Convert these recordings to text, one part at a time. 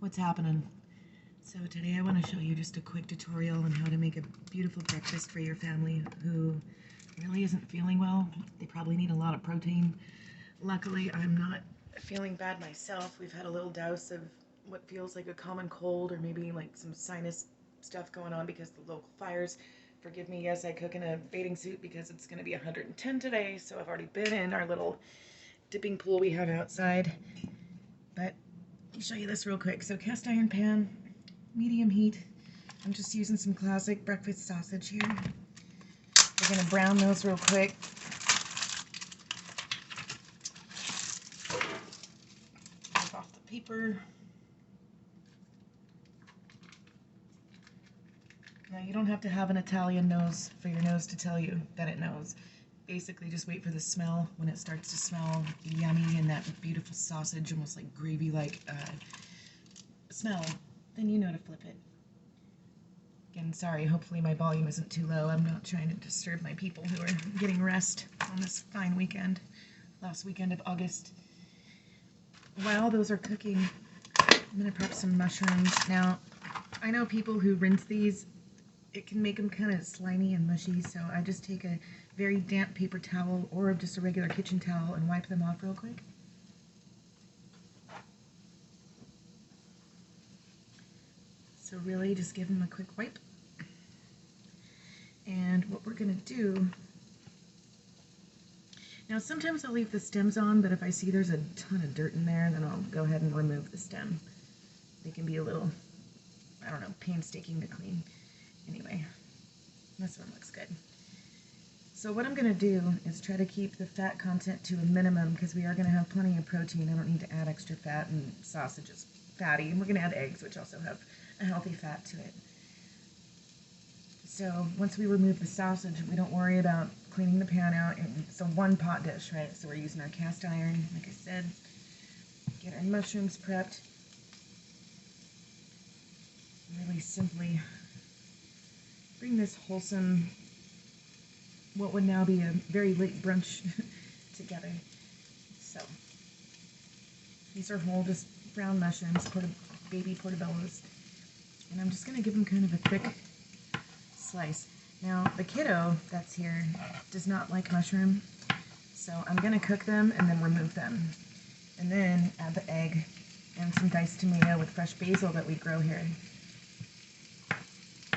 What's happening? So today I want to show you just a quick tutorial on how to make a beautiful breakfast for your family who really isn't feeling well. They probably need a lot of protein. Luckily, I'm not feeling bad myself. We've had a little douse of what feels like a common cold or maybe like some sinus stuff going on because of the local fires. Forgive me, yes, I cook in a bathing suit because it's going to be 110 today, so I've already been in our little dipping pool we have outside. But let me show you this real quick. So cast iron pan, medium heat. I'm just using some classic breakfast sausage here. We're gonna brown those real quick. Take off the paper. Now you don't have to have an Italian nose for your nose to tell you that it knows. Basically just wait for the smell. When it starts to smell yummy and that beautiful sausage, almost like gravy-like smell, then you know to flip it. Again, sorry, hopefully my volume isn't too low. I'm not trying to disturb my people who are getting rest on this fine weekend, last weekend of August. While those are cooking, I'm going to prep some mushrooms. Now, I know people who rinse these, it can make them kind of slimy and mushy, so I just take a very damp paper towel or just a regular kitchen towel and wipe them off real quick. So really just give them a quick wipe. And what we're going to do, now sometimes I'll leave the stems on, but if I see there's a ton of dirt in there, then I'll go ahead and remove the stem. They can be a little, I don't know, painstaking to clean. Anyway, this one looks good. So what I'm going to do is try to keep the fat content to a minimum because we are going to have plenty of protein. I don't need to add extra fat, and sausage is fatty. And we're going to add eggs, which also have a healthy fat to it. So once we remove the sausage, we don't worry about cleaning the pan out. It's a one-pot dish, right? So we're using our cast iron, like I said. Get our mushrooms prepped. Really simply bring this wholesome, what would now be a very late brunch together. So these are whole, just brown mushrooms, baby portobellos. And I'm just going to give them kind of a thick slice. Now, the kiddo that's here does not like mushroom, so I'm going to cook them and then remove them. And then add the egg and some diced tomato with fresh basil that we grow here.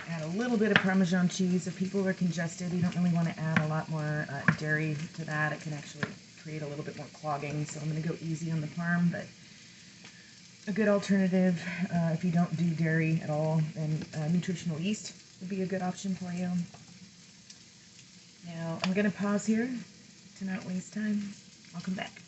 Add a little bit of Parmesan cheese. If people are congested, you don't really want to add a lot more dairy to that. It can actually create a little bit more clogging, so I'm going to go easy on the parm, but a good alternative if you don't do dairy at all, then nutritional yeast would be a good option for you. Now, I'm going to pause here to not waste time. I'll come back.